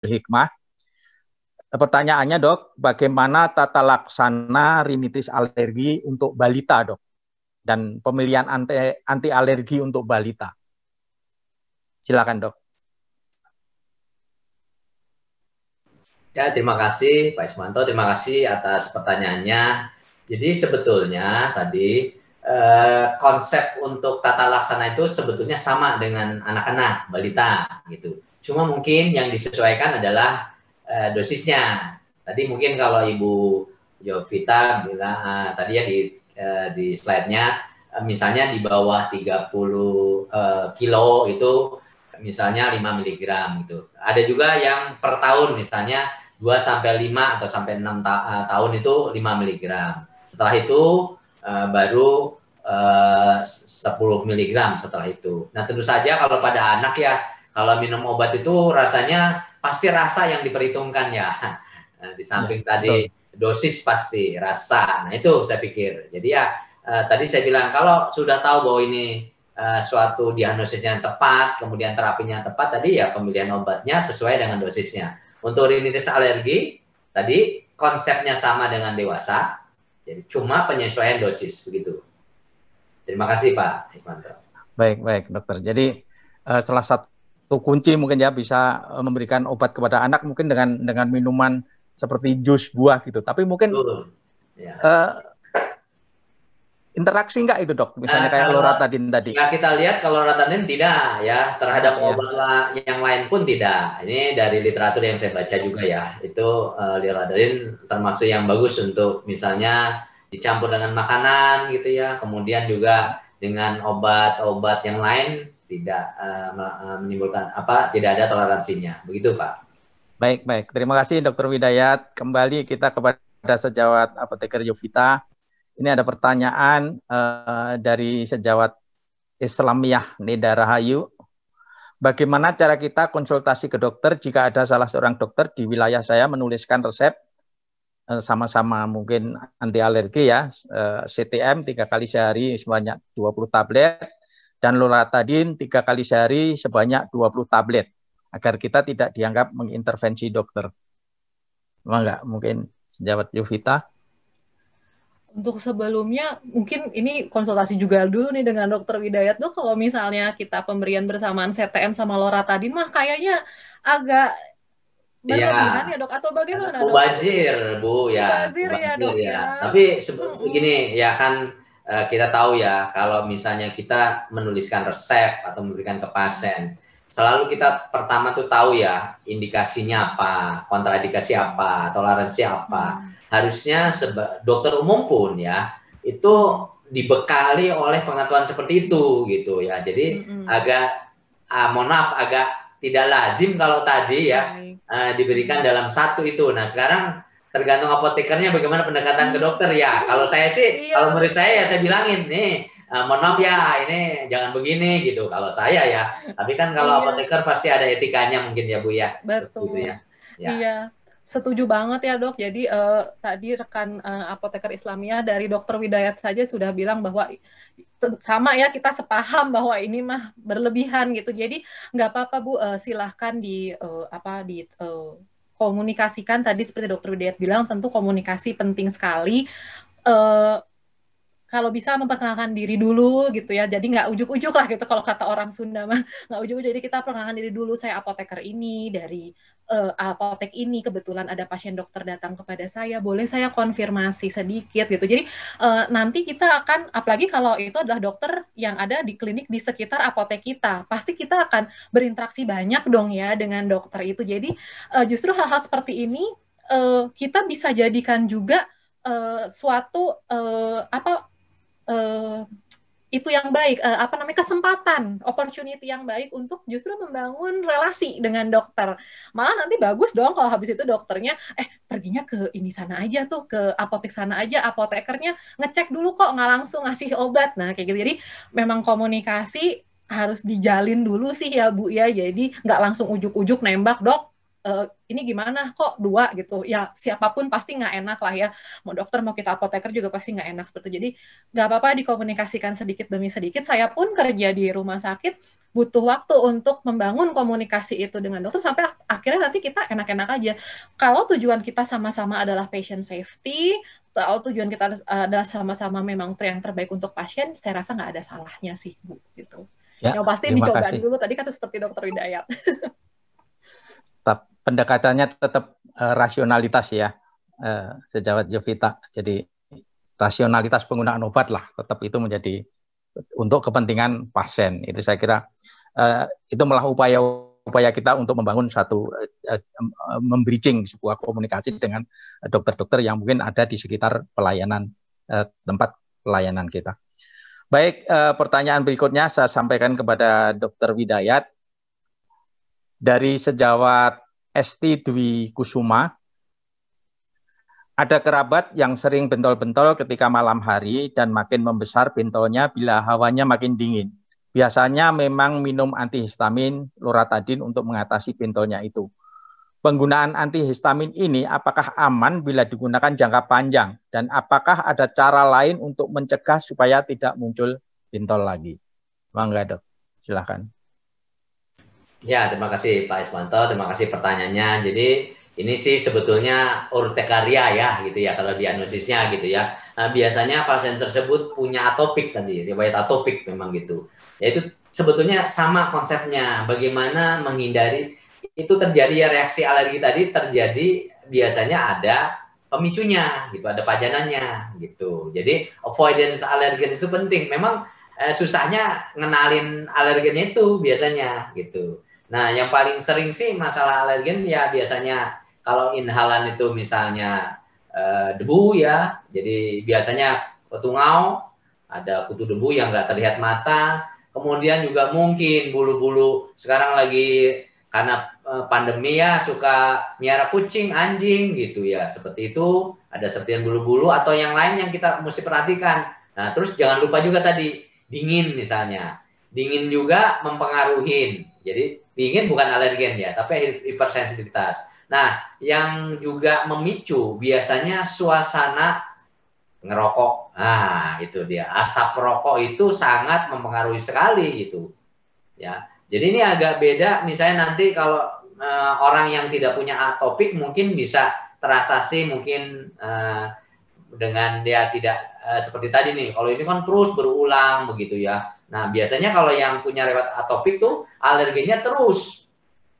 Hikmah. Pertanyaannya dok, bagaimana tata laksana rinitis alergi untuk balita dok? Dan pemilihan anti alergi untuk balita. Silakan dok. Ya, terima kasih Pak Ismanto, terima kasih atas pertanyaannya. Jadi sebetulnya tadi konsep untuk tata laksana itu sebetulnya sama dengan anak-anak, balita gitu. Cuma mungkin yang disesuaikan adalah dosisnya. Tadi mungkin kalau Ibu Jovita bilang tadi ya di slide-nya misalnya di bawah 30 kilo itu misalnya 5 mg gitu. Ada juga yang per tahun misalnya 2 sampai 5 atau sampai 6 tahun itu 5 mg. Setelah itu baru 10 mg setelah itu. Nah, tentu saja kalau pada anak ya, kalau minum obat itu rasanya pasti rasa yang diperhitungkan ya. Di samping tadi dosis pasti rasa. Nah, itu saya pikir. Jadi ya tadi saya bilang kalau sudah tahu bahwa ini suatu diagnosisnya yang tepat, kemudian terapinya tepat, tadi ya pemilihan obatnya sesuai dengan dosisnya. Untuk rinitis alergi, tadi konsepnya sama dengan dewasa, jadi cuma penyesuaian dosis, begitu. Terima kasih Pak Ismanto. Baik dokter. Jadi salah satu kunci mungkin ya bisa memberikan obat kepada anak mungkin dengan minuman seperti jus buah gitu. Tapi mungkin interaksi enggak itu dok? Misalnya kayak loratadin tadi. Ya kita lihat kalau loratadin tidak ya, terhadap obat yang lain pun tidak. Ini dari literatur yang saya baca juga ya, itu loratadin termasuk yang bagus untuk misalnya dicampur dengan makanan gitu ya, kemudian juga dengan obat-obat yang lain tidak menimbulkan tidak ada toleransinya. Begitu Pak. Baik. Terima kasih Dr. Widayat. Kembali kita kepada sejawat apoteker Jovita. Ini ada pertanyaan dari sejawat Islamiyah Nida Rahayu. Bagaimana cara kita konsultasi ke dokter jika ada salah seorang dokter di wilayah saya menuliskan resep sama-sama mungkin anti alergi ya, CTM 3 kali sehari sebanyak 20 tablet dan loratadin 3 kali sehari sebanyak 20 tablet agar kita tidak dianggap mengintervensi dokter. Enggak, mungkin sejawat Jovita. Untuk sebelumnya mungkin ini konsultasi juga dulu nih dengan dokter Widayat tuh, kalau misalnya kita pemberian bersamaan CTM sama loratadin mah kayaknya agak berlebihan ya dok, atau bagaimana dok? Mubazir Bu ya. Mubazir ya dok ya. Tapi gini ya kan kita tahu ya kalau misalnya kita menuliskan resep atau memberikan ke pasien, selalu kita pertama tuh tahu ya indikasinya apa, kontraindikasi apa, toleransi apa. Harusnya dokter umum pun ya itu dibekali oleh pengetahuan seperti itu gitu ya. Jadi agak mohon maaf agak tidak lazim kalau tadi ya diberikan dalam satu itu. Nah sekarang tergantung apotekernya bagaimana pendekatan ke dokter ya. Kalau saya sih kalau murid saya ya saya bilangin nih mohon maaf ya ini jangan begini gitu kalau saya ya. Tapi kan kalau apoteker pasti ada etikanya mungkin ya Bu ya. Betul gitu ya. Iya. Setuju banget ya dok. Jadi tadi rekan apoteker Islamiyah dari dokter Widayat saja sudah bilang bahwa sama ya, kita sepaham bahwa ini mah berlebihan gitu. Jadi nggak apa-apa Bu, silahkan komunikasikan. Tadi seperti dokter Widayat bilang, tentu komunikasi penting sekali. Kalau bisa memperkenalkan diri dulu gitu ya, jadi nggak ujuk-ujuk lah gitu kalau kata orang Sunda mah, nggak ujuk-ujuk. Jadi kita perkenalkan diri dulu, saya apoteker ini dari apotek ini, kebetulan ada pasien dokter datang kepada saya, boleh saya konfirmasi sedikit gitu. Jadi nanti kita akan, apalagi kalau itu adalah dokter yang ada di klinik di sekitar apotek kita, pasti kita akan berinteraksi banyak dong ya dengan dokter itu. Jadi justru hal-hal seperti ini kita bisa jadikan juga suatu itu yang baik, kesempatan, opportunity yang baik untuk justru membangun relasi dengan dokter. Malah nanti bagus dong kalau habis itu dokternya perginya ke ini sana aja tuh, ke apotek sana aja, apotekernya ngecek dulu kok, nggak langsung ngasih obat. Nah kayak gitu. Jadi memang komunikasi harus dijalin dulu sih ya Bu ya. Jadi nggak langsung ujuk-ujuk nembak, dok ini gimana kok 2 gitu. Ya siapapun pasti nggak enak lah ya. Mau dokter, mau kita apoteker juga pasti nggak enak seperti itu. Jadi nggak apa-apa dikomunikasikan sedikit demi sedikit. Saya pun kerja di rumah sakit butuh waktu untuk membangun komunikasi itu dengan dokter sampai akhirnya nanti kita enak-enak aja. Kalau tujuan kita sama-sama adalah patient safety, kalau tujuan kita adalah sama-sama memang yang terbaik untuk pasien, saya rasa nggak ada salahnya sih, Bu. Gitu. Ya, yang pasti terima dicoba kasih. dulu, tadi kata seperti Dokter Widayat. Pendekatannya tetap rasionalitas ya, sejawat Jovita. Jadi rasionalitas penggunaan obat lah, tetap itu menjadi untuk kepentingan pasien. Itu saya kira itu malah upaya kita untuk membangun satu membridging sebuah komunikasi dengan dokter-dokter yang mungkin ada di sekitar pelayanan tempat pelayanan kita. Baik, pertanyaan berikutnya saya sampaikan kepada Dr. Widayat dari sejawat Esti Dwi Kusuma. Ada kerabat yang sering bentol-bentol ketika malam hari dan makin membesar bentolnya bila hawanya makin dingin. Biasanya memang minum antihistamin, loratadin untuk mengatasi bentolnya itu. Penggunaan antihistamin ini apakah aman bila digunakan jangka panjang? Dan apakah ada cara lain untuk mencegah supaya tidak muncul bentol lagi? Mangga dok, silahkan. Ya, terima kasih Pak Ismanto, terima kasih pertanyaannya. Jadi ini sih sebetulnya urtikaria ya gitu ya kalau diagnosisnya gitu ya. Nah, biasanya pasien tersebut punya atopik tadi, riwayat atopik memang gitu. Yaitu sebetulnya sama konsepnya, bagaimana menghindari itu terjadi ya reaksi alergi tadi terjadi biasanya ada pemicunya gitu, ada pajanannya gitu. Jadi avoidance alergen itu penting. Memang susahnya ngenalin alergennya itu biasanya gitu. Nah, yang paling sering sih masalah alergen ya biasanya kalau inhalan itu misalnya debu ya. Jadi biasanya ketungau, ada kutu debu yang nggak terlihat mata. Kemudian juga mungkin bulu-bulu sekarang lagi karena pandemi ya suka miara kucing, anjing gitu ya. Seperti itu, ada serpihan bulu-bulu atau yang lain yang kita mesti perhatikan. Nah, terus jangan lupa juga tadi dingin misalnya. Dingin juga mempengaruhi. Jadi dingin bukan alergen ya, tapi hipersensitivitas. Nah, yang juga memicu biasanya suasana ngerokok. Nah, itu dia. Asap rokok itu sangat mempengaruhi sekali gitu. Ya. Jadi ini agak beda misalnya nanti kalau orang yang tidak punya atopik mungkin bisa terasa sih mungkin dengan dia tidak seperti tadi nih. Kalau ini kan terus berulang begitu ya. Nah, biasanya kalau yang punya riwayat atopik tuh alerginya terus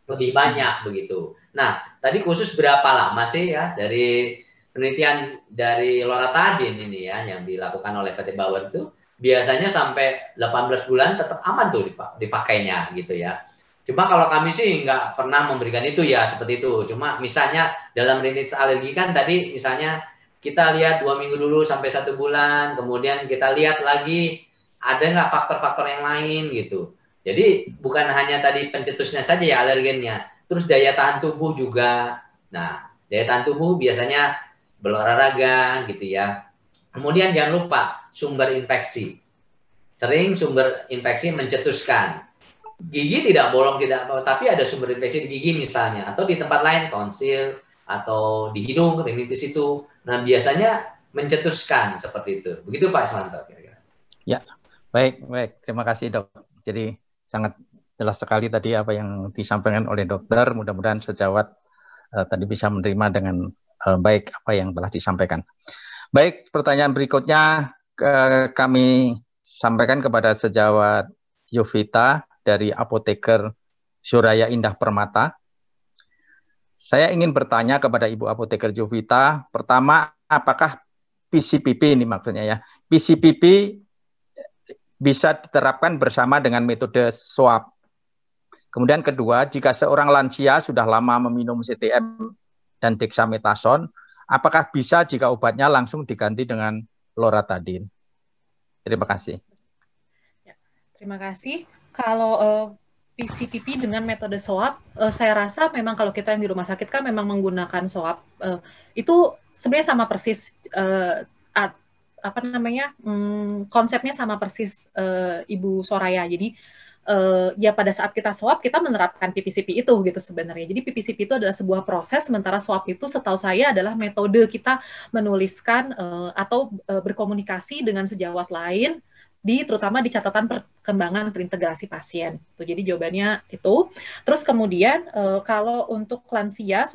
lebih banyak begitu. Nah, tadi khusus berapa lama sih ya dari penelitian dari loratadin ini ya yang dilakukan oleh PT Bauer itu biasanya sampai 18 bulan tetap aman tuh dipakainya gitu ya. Cuma kalau kami sih nggak pernah memberikan itu ya seperti itu. Cuma misalnya dalam rinitis alergi kan tadi misalnya kita lihat 2 minggu dulu sampai 1 bulan, kemudian kita lihat lagi ada nggak faktor-faktor yang lain gitu. Jadi bukan hanya tadi pencetusnya saja ya alergennya, terus daya tahan tubuh juga. Nah, daya tahan tubuh biasanya berolahraga gitu ya. Kemudian jangan lupa sumber infeksi. Sering sumber infeksi mencetuskan. Gigi tidak bolong, tapi ada sumber infeksi di gigi misalnya. Atau di tempat lain, tonsil, atau di hidung, rinitis itu. Nah, biasanya mencetuskan seperti itu. Begitu Pak Ismanto kira-kira. Ya, baik. Terima kasih dok. Jadi sangat jelas sekali tadi apa yang disampaikan oleh dokter. Mudah-mudahan sejawat tadi bisa menerima dengan baik apa yang telah disampaikan. Baik, pertanyaan berikutnya kami sampaikan kepada sejawat Jovita dari apoteker Suraya Indah Permata. Saya ingin bertanya kepada Ibu Apoteker Jovita, pertama, apakah PCPP ini maksudnya ya, PCPP bisa diterapkan bersama dengan metode swab. Kemudian kedua, jika seorang lansia sudah lama meminum CTM dan dexamethasone, apakah bisa jika obatnya langsung diganti dengan loratadin? Terima kasih. Ya, terima kasih. Kalau PCPP dengan metode swab, saya rasa memang kalau kita yang di rumah sakit kan memang menggunakan swab, itu sebenarnya sama persis, konsepnya sama persis Ibu Soraya. Jadi ya pada saat kita swab kita menerapkan PPCP itu gitu sebenarnya. Jadi PPCP itu adalah sebuah proses, sementara swab itu setahu saya adalah metode kita menuliskan atau berkomunikasi dengan sejawat lain terutama di catatan perkembangan terintegrasi pasien. Jadi jawabannya itu. Terus kemudian kalau untuk lansia